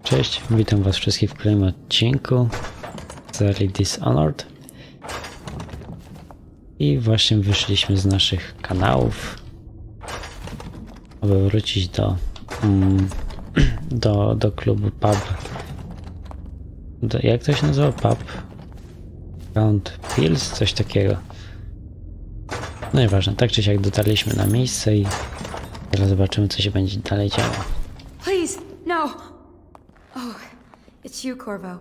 Cześć, witam was wszystkich w kolejnym odcinku serii Dishonored. I właśnie wyszliśmy z naszych kanałów, aby wrócić do klubu pub. Jak to się nazywa? Pub? Hound Pills? Coś takiego. No nieważne, tak czy siak dotarliśmy na miejsce i teraz zobaczymy, co się będzie dalej działo. Please, no! Oh, it's you, Corvo.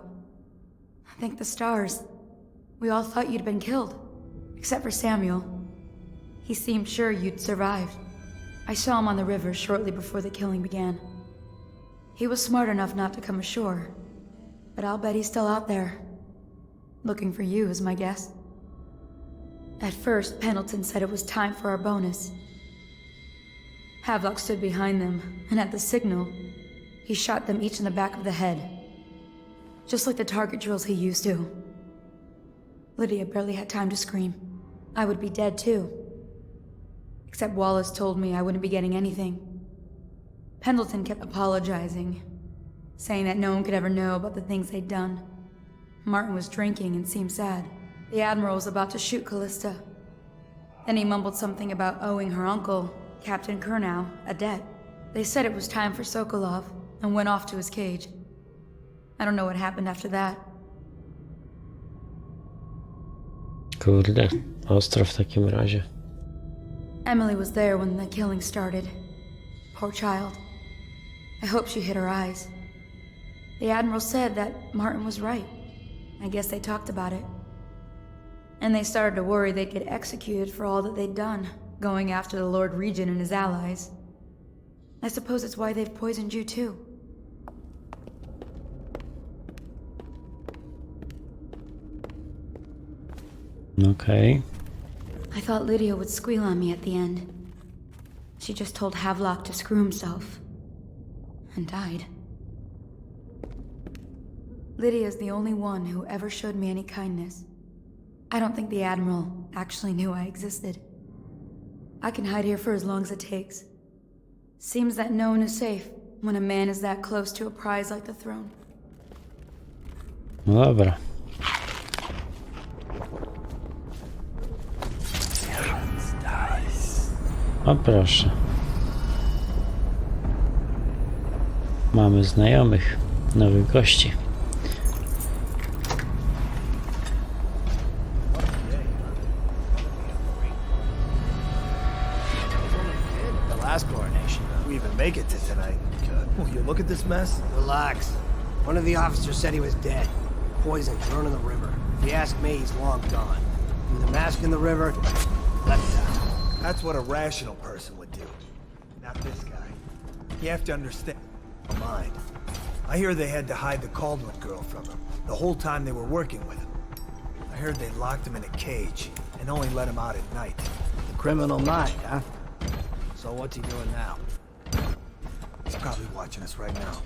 Thank the stars. We all thought you'd been killed. Except for Samuel. He seemed sure you'd survived. I saw him on the river shortly before the killing began. He was smart enough not to come ashore. But I'll bet he's still out there. Looking for you is my guess. At first, Pendleton said it was time for our bonus. Havelock stood behind them, and at the signal, he shot them each in the back of the head. Just like the target drills he used to. Lydia barely had time to scream. I would be dead too. Except Wallace told me I wouldn't be getting anything. Pendleton kept apologizing, saying that no one could ever know about the things they'd done. Martin was drinking and seemed sad. The Admiral was about to shoot Callista. Then he mumbled something about owing her uncle, Captain Kurnow, a debt. They said it was time for Sokolov, and went off to his cage. I don't know what happened after that. Kurde, ostro w takim razie. Emily was there when the killing started. Poor child. I hope she hid her eyes. The Admiral said that Martin was right. I guess they talked about it. And they started to worry they'd get executed for all that they'd done, going after the Lord Regent and his allies. I suppose it's why they've poisoned you too. Okay. I thought Lydia would squeal on me at the end. She just told Havelock to screw himself. And died. Lydia's the only one who ever showed me any kindness. I don't think the Admiral actually knew I existed. I can hide here for as long as it takes. Seems that no one is safe when a man is that close to a prize like the throne. No dobra. O proszę. Mamy znajomych, nowych gości. Last coronation. We even make it to tonight. Good. Will you look at this mess? Relax. One of the officers said he was dead. Poisoned, thrown in the river. If you ask me, he's long gone. Threw the mask in the river, left town. That's what a rational person would do. Not this guy. You have to understand. Mind. I hear they had to hide the Caldwell girl from him the whole time they were working with him. I heard they locked him in a cage and only let him out at night. The criminal mind, huh? So what's he doing now? He's probably watching us right now.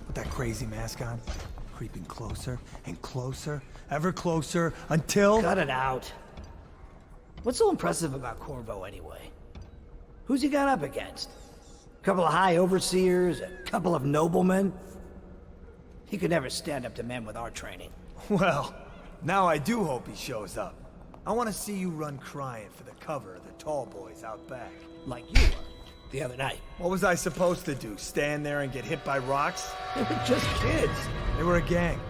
With that crazy mask on. Creeping closer and closer, ever closer, until... Cut it out. What's so impressive about Corvo anyway? Who's he got up against? A couple of high overseers, a couple of noblemen? He could never stand up to men with our training. Well, now I do hope he shows up. I want to see you run crying for the cover of the tall boys out back. Like you were, the other night. What was I supposed to do, stand there and get hit by rocks? They were just kids. They were a gang.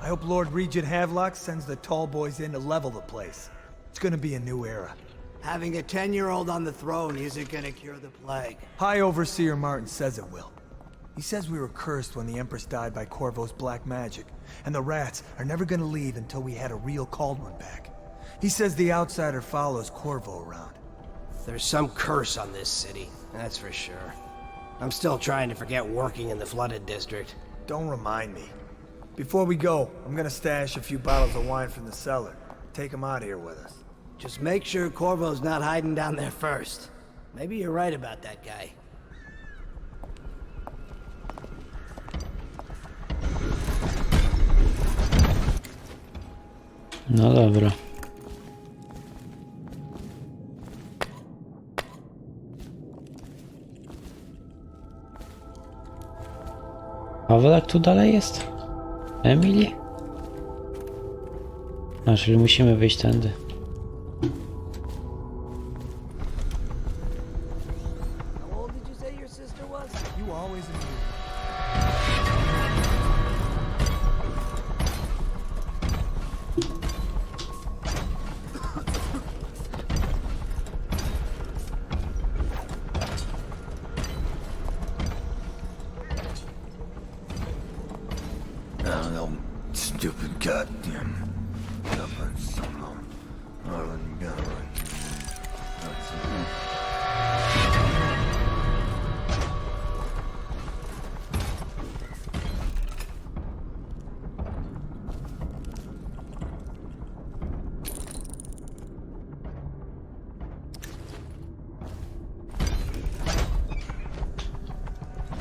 I hope Lord Regent Havelock sends the tall boys in to level the place. It's gonna be a new era. Having a 10-year-old on the throne isn't gonna cure the plague. High Overseer Martin says it will. He says we were cursed when the Empress died by Corvo's black magic, and the rats are never gonna leave until we had a real Caldwell back. He says the outsider follows Corvo around. There's some curse on this city, that's for sure. I'm still trying to forget working in the flooded district. Don't remind me. Before we go, I'm gonna stash a few bottles of wine from the cellar. Take them out of here with us. Just make sure Corvo's not hiding down there first. Maybe you're right about that guy. No dobra. Pawlak tu dalej jest? Emily? A, czyli musimy wyjść tędy. How old did you say your sister was? You always knew. No stupid goddamn government somehow.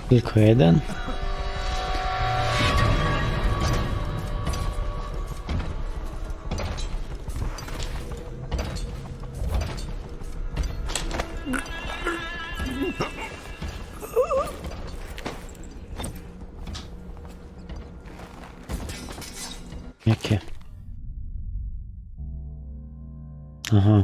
Tylko jeden? Jakie? Aha.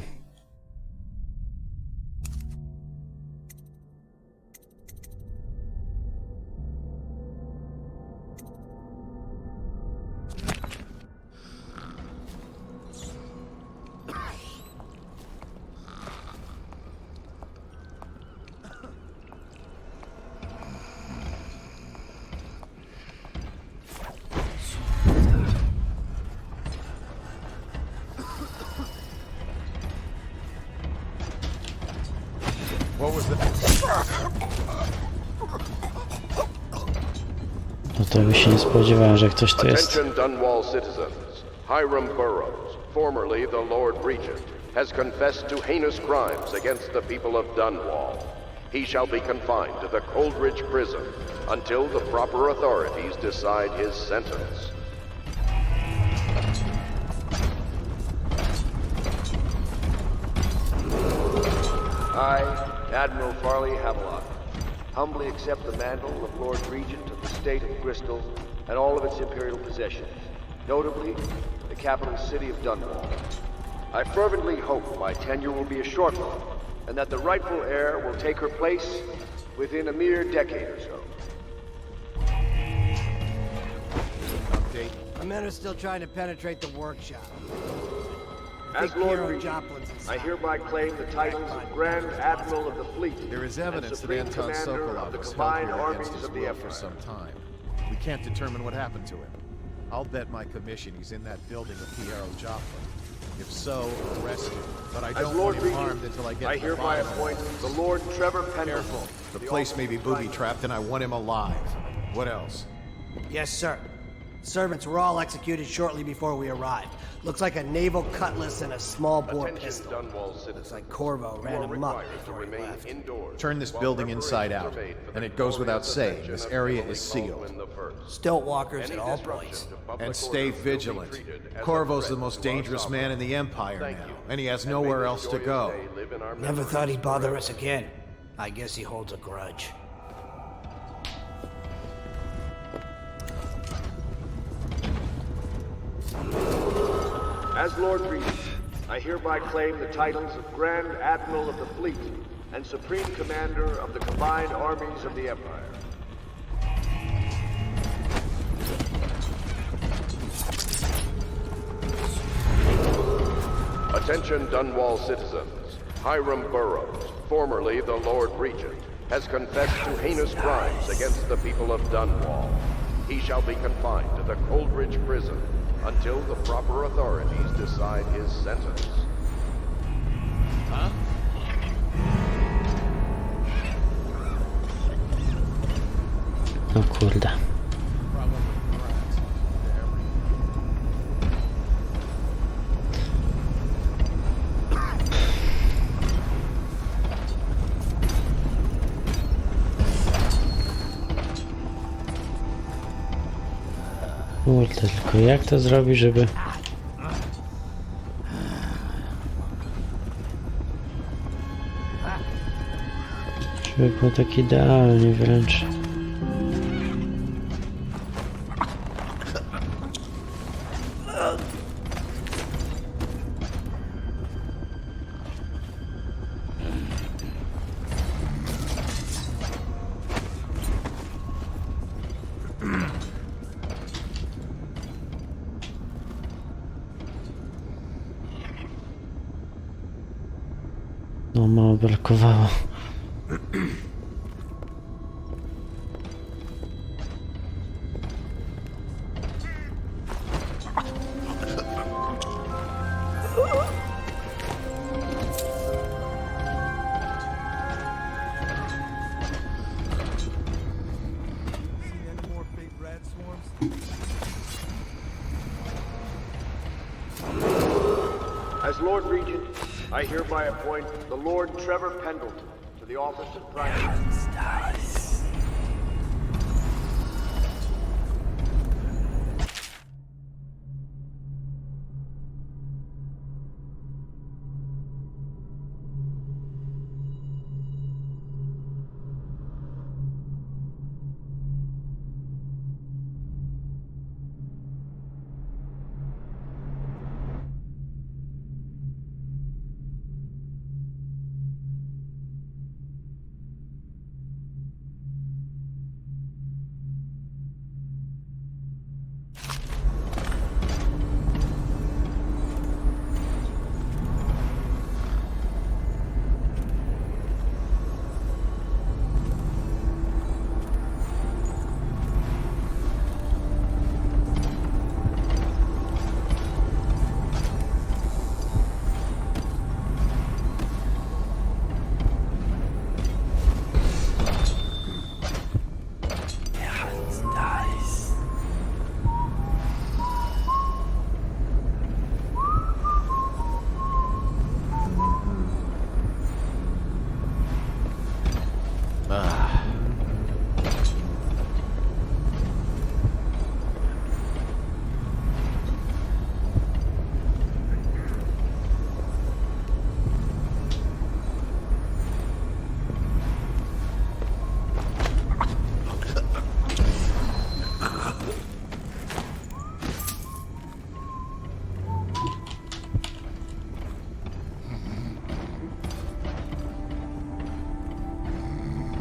What was that? No to by się nie spodziewałem, że ktoś tu jest. Attention Dunwall citizens. Hiram Burroughs, formerly the Lord Regent, has confessed to heinous crimes against the people of Dunwall. He shall be confined to the Coldridge prison until the proper authorities decide his sentence. I, Admiral Farley Havelock, humbly accept the mantle of Lord Regent of the State of Bristol and all of its imperial possessions, notably the capital city of Dunwall. I fervently hope my tenure will be a short one, and that the rightful heir will take her place within a mere decade or so. Update. The men are still trying to penetrate the workshop. As Big Lord Hero Regent, Joplin's inside. I hereby claim the titles of Grand Admiral of the Fleet. There is and evidence that Supreme Anton Commander Sokolov of the has held combined here armies against his of the will for Empire. some time. We can't determine what happened to him. I'll bet my commission he's in that building with Piero Joplin. If so, arrest him. But I As don't Lord want him Regent, harmed until I get I to the hereby bottom of appoint it. the Lord Trevor Pendleton. Careful. The place may be booby-trapped and I want him alive. What else? Yes, sir. Servants were all executed shortly before we arrived. Looks like a naval cutlass and a small bore Attention pistol. Dunwall citizens. Looks like Corvo You ran are him up required to before he remain left. indoors Turn this while building inside preparations out, are made for the and it goes without saying, glorious this ascension area of is Emily sealed. Baldwin the First. Stilt walkers Any at all disruption points. to public And stay order will be vigilant. treated as a Corvo's threat the most to our dangerous sovereign. man in the Empire Thank now, you. and he has And nowhere may else this to joyous go. day live in our Never memories thought he'd bother forever. us again. I guess he holds a grudge. As Lord Regent, I hereby claim the titles of Grand Admiral of the Fleet and Supreme Commander of the combined armies of the Empire. Attention Dunwall citizens. Hiram Burroughs, formerly the Lord Regent, has confessed to heinous crimes against the people of Dunwall. He shall be confined to the Coldridge prison until the proper authorities decide his sentence. O kurde. Kurde, tylko jak to zrobić, żeby... Żeby było tak idealnie wręcz. No mało brakowało. Seen any more big rat swarms? As Lord Regent, I hereby appoint the Lord Trevor Pendleton to the office of Prime Minister.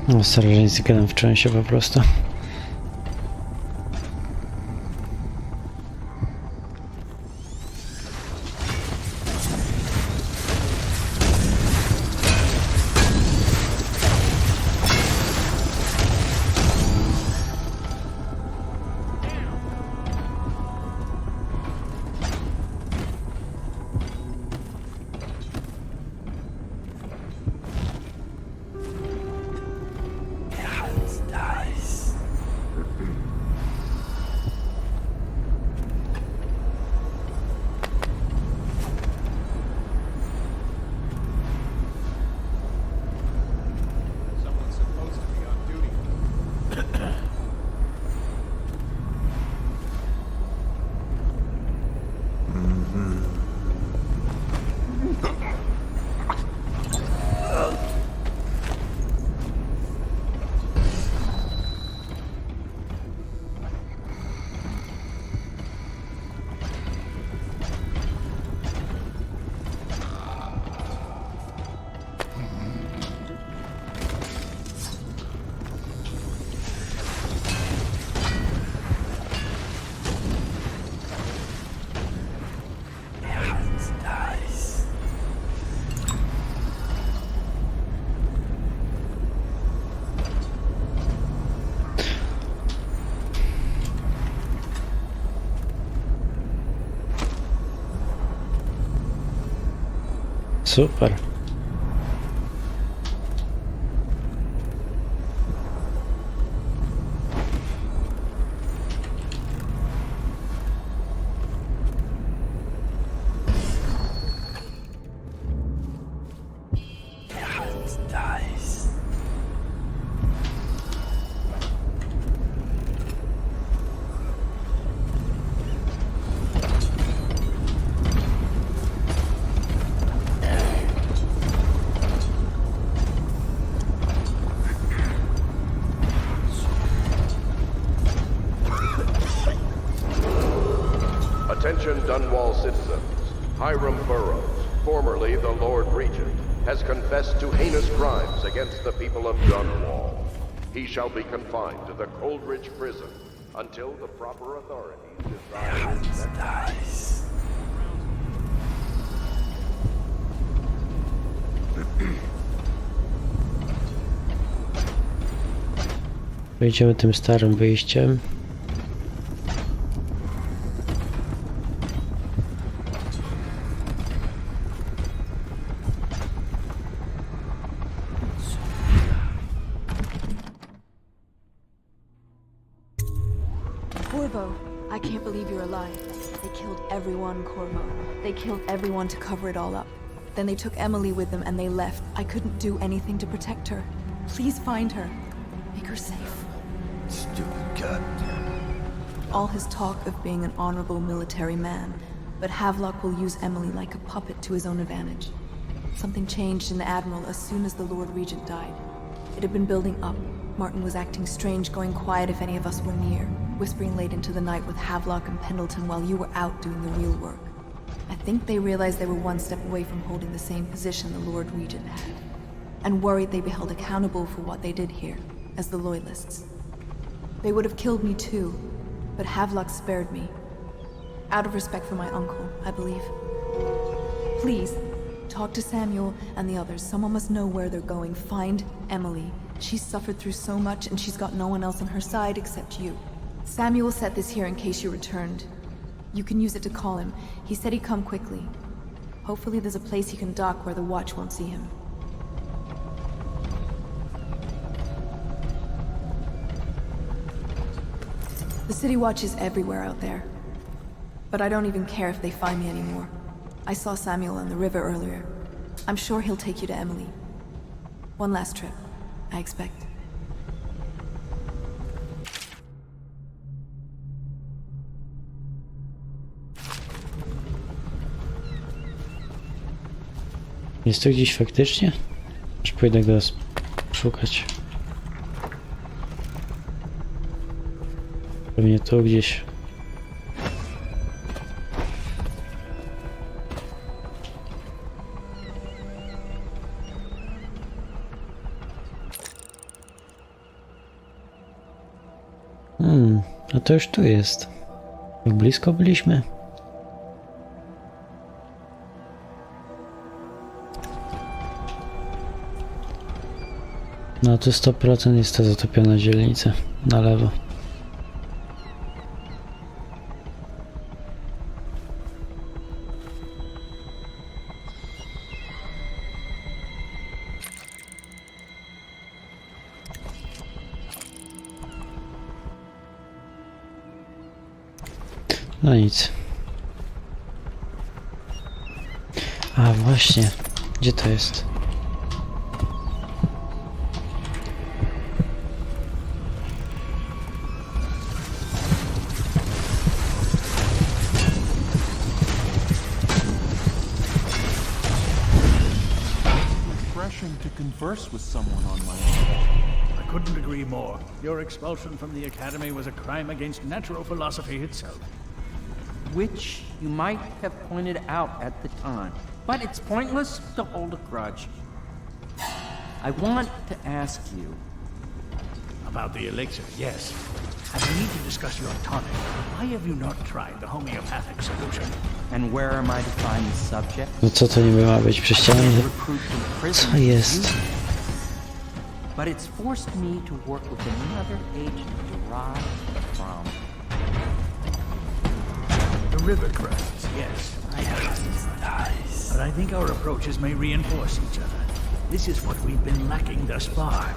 No, strażnicy gadam w części po prostu. Someone's supposed to be on duty. Super. Attention Dunwall citizens. Hiram Burroughs, formerly the Lord Regent, has confessed to heinous crimes against the people of Dunwall. He shall be confined to the Coldridge prison until the proper authorities decide his next. Wejdziemy tym starym wyjściem. Corvo, I can't believe you're alive. They killed everyone, Corvo. They killed everyone to cover it all up. Then they took Emily with them and they left. I couldn't do anything to protect her. Please find her. Make her safe. Stupid goddamn. All his talk of being an honorable military man, but Havelock will use Emily like a puppet to his own advantage. Something changed in the Admiral as soon as the Lord Regent died. It had been building up. Martin was acting strange, going quiet if any of us were near, whispering late into the night with Havelock and Pendleton while you were out doing the real work. I think they realized they were one step away from holding the same position the Lord Regent had, and worried they'd be held accountable for what they did here, as the Loyalists. They would have killed me too, but Havelock spared me. Out of respect for my uncle, I believe. Please, talk to Samuel and the others. Someone must know where they're going. Find Emily. She's suffered through so much and she's got no one else on her side except you. Samuel set this here in case you returned. You can use it to call him. He said he'd come quickly. Hopefully there's a place he can dock where the watch won't see him. The City Watch is everywhere out there. But I don't even care if they find me anymore. I saw Samuel on the river earlier. I'm sure he'll take you to Emily. One last trip, I expect. Jest to gdzieś faktycznie? Aż pójdę go szukać. Pewnie tu gdzieś. A to już tu jest. Jak blisko byliśmy? No to 100% jest ta zatopiona dzielnica na lewo. No nic. A właśnie, gdzie to jest? Refreshing to converse with someone on my own. I couldn't agree more. Your expulsion from the Academy was a crime against natural philosophy itself. Which you might have pointed out at the time. But it's pointless to hold a grudge. I want to ask you... About the elixir, yes. And we need to discuss your tonic. Why have you not tried the homeopathic solution? And where am I to find the subject? No co to niby ma być? Prześcianie? Co jest? But it's forced me to work with another agent derived from... The river crests, yes. I have. Nice. But I think our approaches may reinforce each other. This is what we've been lacking thus far.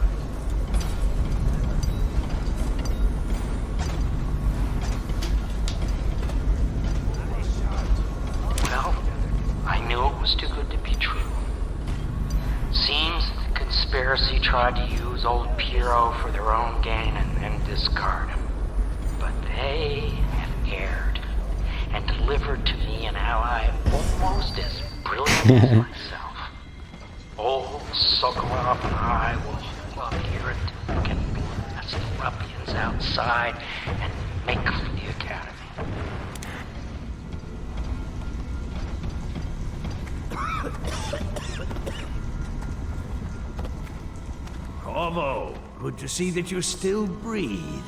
Well, I knew it was too good to be true. Seems the conspiracy tried to use old Piero for their own gain and then discard him. But they have erred and delivered to me an ally almost as brilliant as myself. Old Sokolov and I will hold up here and get blast the ruffians outside and make for the Academy. Corvo, good to see that you still breathe.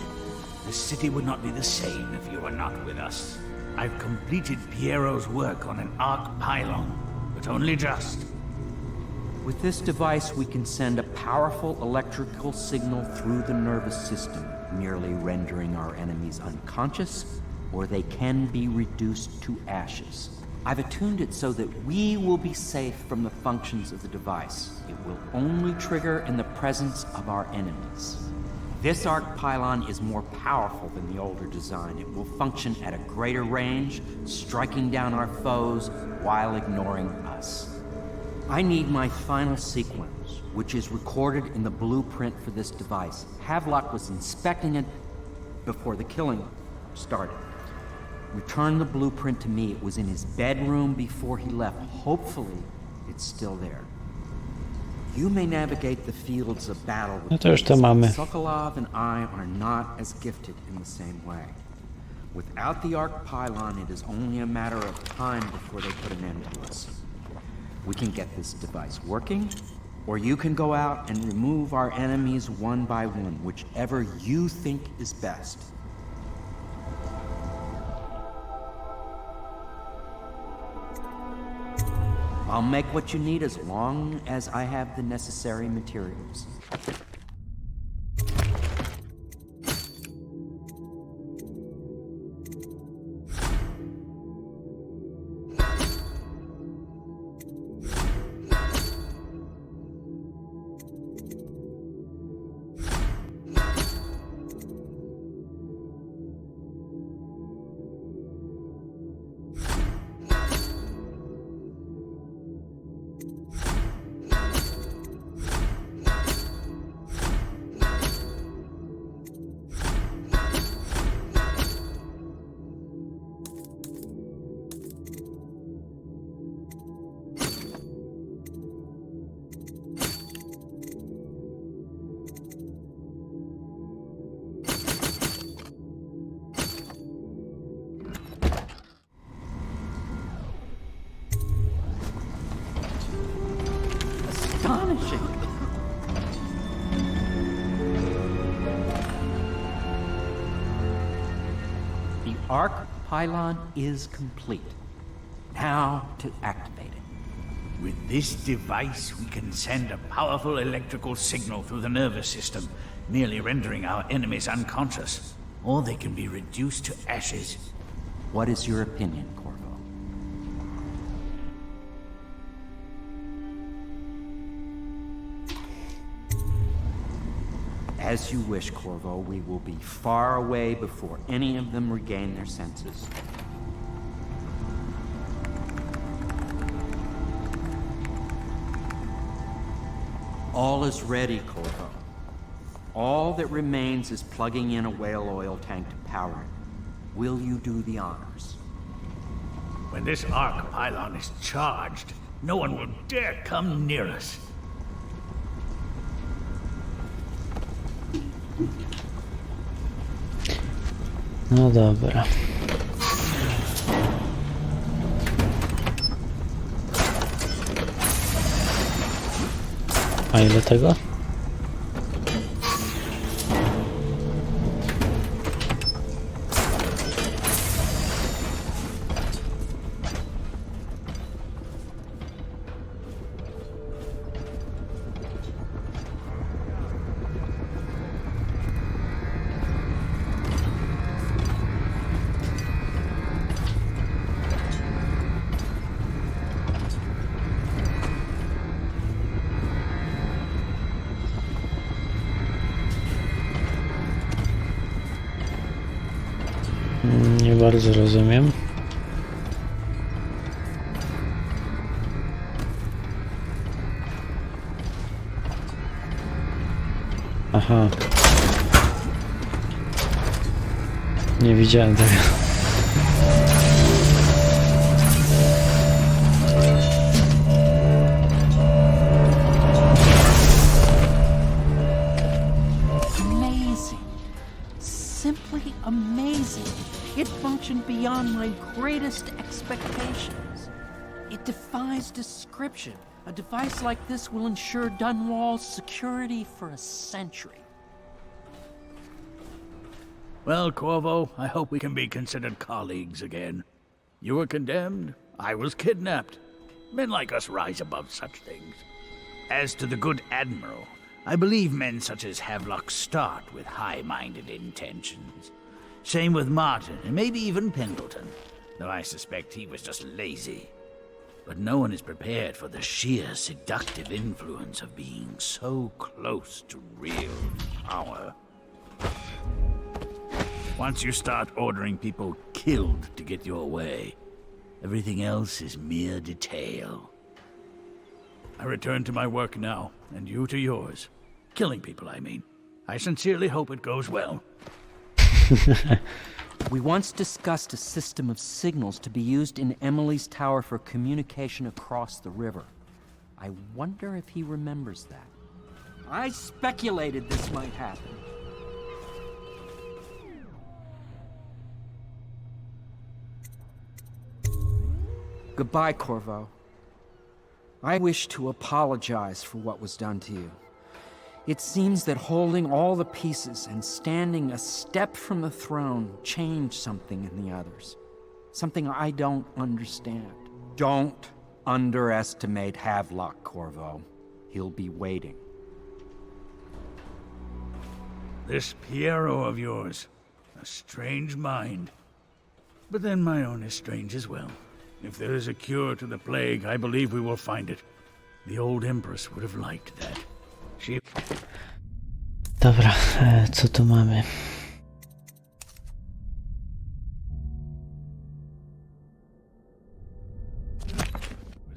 The city would not be the same if you were not with us. I've completed Piero's work on an arc pylon, but only just. With this device, we can send a powerful electrical signal through the nervous system, merely rendering our enemies unconscious, or they can be reduced to ashes. I've attuned it so that we will be safe from the functions of the device. It will only trigger in the presence of our enemies. This arc pylon is more powerful than the older design. It will function at a greater range, striking down our foes while ignoring us. I need my final sequence, which is recorded in the blueprint for this device. Havelock was inspecting it before the killing started. Returned the blueprint to me. It was in his bedroom before he left. Hopefully, it's still there. You may navigate the fields of battle with No to już to ease, but mamy. Sokolov and I are not as gifted in the same way. Without the arc pylon, it is only a matter of time before they put an end to us. We can get this device working, or you can go out and remove our enemies one by one, whichever you think is best. I'll make what you need as long as I have the necessary materials. Astonishing! The arc pylon is complete. Now to activate it. With this device, we can send a powerful electrical signal through the nervous system, merely rendering our enemies unconscious. Or they can be reduced to ashes. What is your opinion, Corvo? As you wish, Corvo. We will be far away before any of them regain their senses. All is ready, Corvo. All that remains is plugging in a whale oil tank to power it. Will you do the honors? When this arc pylon is charged, no one will dare come near us. No dobra. A ile tego? Nie bardzo rozumiem. Aha. Nie widziałem tego. Amazing. Simply amazing. It functioned beyond my greatest expectations. It defies description. A device like this will ensure Dunwall's security for a century. Well, Corvo, I hope we can be considered colleagues again. You were condemned, I was kidnapped. Men like us rise above such things. As to the good Admiral, I believe men such as Havelock start with high-minded intentions. Same with Martin, and maybe even Pendleton, though I suspect he was just lazy. But no one is prepared for the sheer seductive influence of being so close to real power. Once you start ordering people killed to get your way, everything else is mere detail. I return to my work now, and you to yours. Killing people, I mean. I sincerely hope it goes well. We once discussed a system of signals to be used in Emily's tower for communication across the river. I wonder if he remembers that. I speculated this might happen. Goodbye, Corvo. I wish to apologize for what was done to you. It seems that holding all the pieces and standing a step from the throne changed something in the others. Something I don't understand. Don't underestimate Havelock, Corvo. He'll be waiting. This Piero of yours, a strange mind. But then my own is strange as well. If there is a cure to the plague, I believe we will find it. The old Empress would have liked that. She... Dobra, co tu mamy?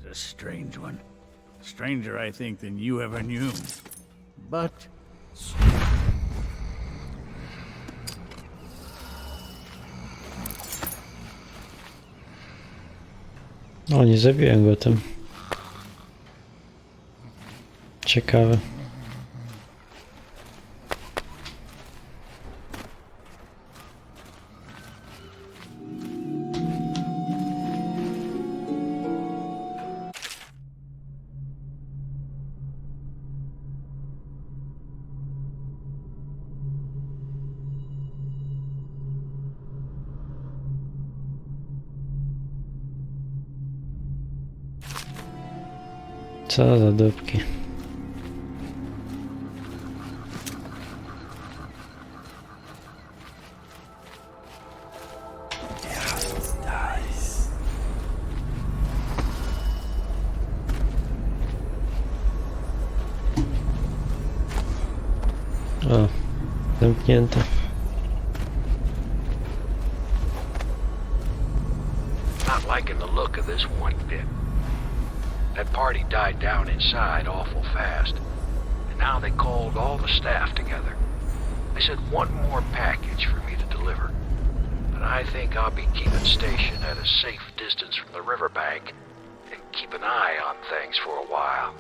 was a strange one. Stranger, I think, than you ever knew. But... O, nie zabiłem go tym. Ciekawe. Co za dupki. O, zamknięte. Not liking the look of this one bit. That party died down inside awful fast, and now they called all the staff together. They said one more package for me to deliver, but I think I'll be keeping station at a safe distance from the riverbank and keep an eye on things for a while.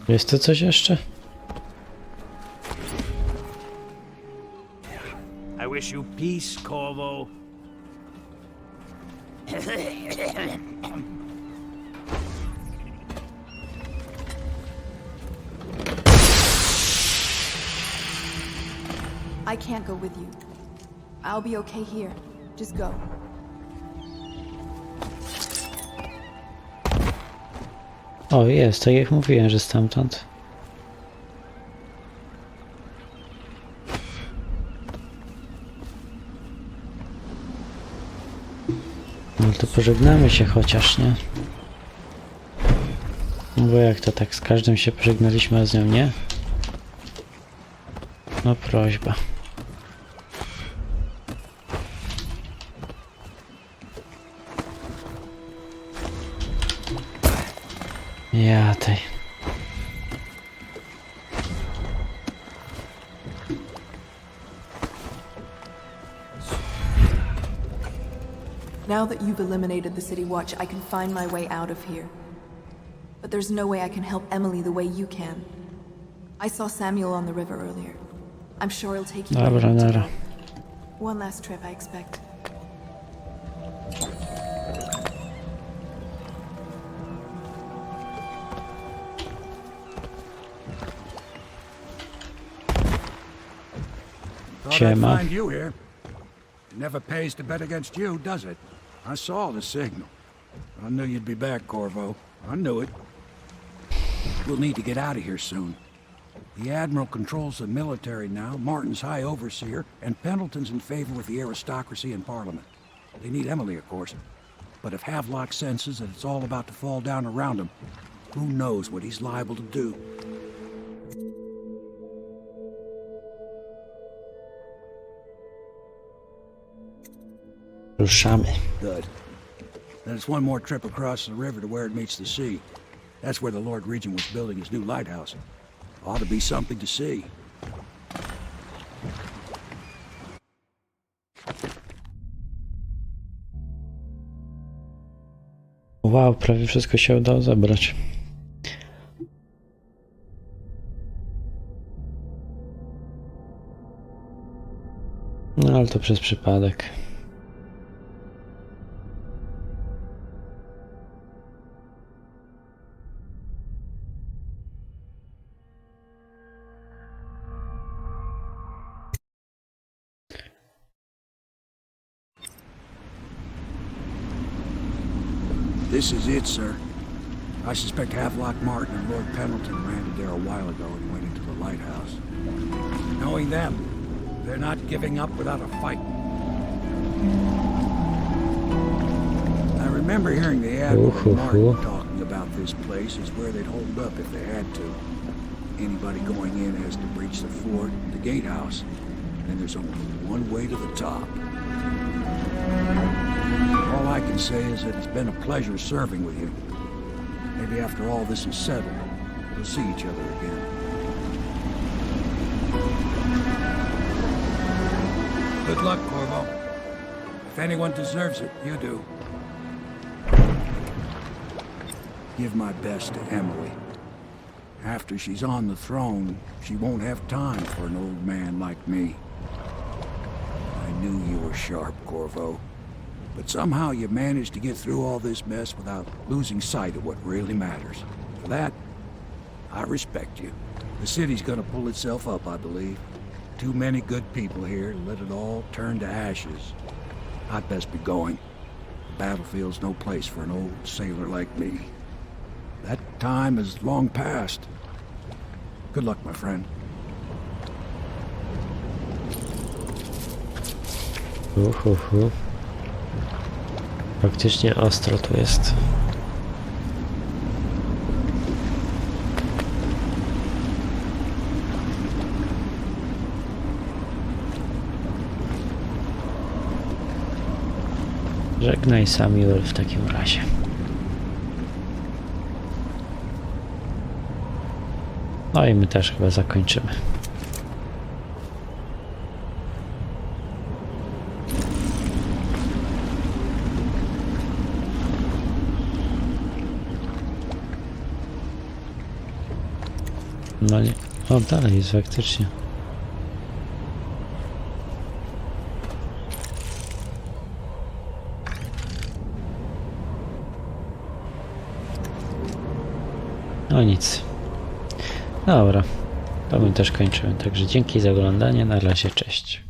Jest tu coś jeszcze? I wish you peace, Corvo. I can't go with you. I'll be okay here. Just go. O, jest, tak jak mówiłem, że stamtąd. No to pożegnamy się chociaż, nie? No bo jak to tak, z każdym się pożegnaliśmy, a z nią nie? No prośba. Ja tej. Now that you've eliminated the City Watch, I can find my way out of here. But there's no way I can help Emily the way you can. I saw Samuel on the river earlier. I'm sure he'll take you where you need to go. One last trip, I expect. Thought I'd find you here. Never pays to bet against you, does it? I saw the signal. I knew you'd be back, Corvo. I knew it. We'll need to get out of here soon. The Admiral controls the military now, Martin's High Overseer, and Pendleton's in favor with the aristocracy and Parliament. They need Emily, of course. But if Havelock senses that it's all about to fall down around him, who knows what he's liable to do? Ruszamy. Good. Then it's one more trip across the river to where it meets the sea. That's where the Lord Regent was building his new lighthouse. Ought to be something to see. Wow, prawie wszystko się udało zebrać. No ale to przez przypadek. This is it, sir. I suspect Havelock Martin and Lord Pendleton landed there a while ago and went into the lighthouse. Knowing them, they're not giving up without a fight. I remember hearing the Admiral and Martin talking about this place as where they'd hold up if they had to. Anybody going in has to breach the fort, the gatehouse, and there's only one way to the top. All I can say is that it's been a pleasure serving with you. Maybe after all this is settled, we'll see each other again. Good luck, Corvo. If anyone deserves it, you do. Give my best to Emily. After she's on the throne, she won't have time for an old man like me. I knew you were sharp, Corvo. But somehow you managed to get through all this mess without losing sight of what really matters. For that, I respect you. The city's gonna pull itself up, I believe. Too many good people here to let it all turn to ashes. I'd best be going. The battlefield's no place for an old sailor like me. That time is long past. Good luck, my friend. Faktycznie ostro tu jest. Żegnaj Samuel w takim razie. No i my też chyba zakończymy. No nie. O, dalej jest faktycznie. No nic. Dobra. To my też kończymy. Także dzięki za oglądanie. Na razie, cześć.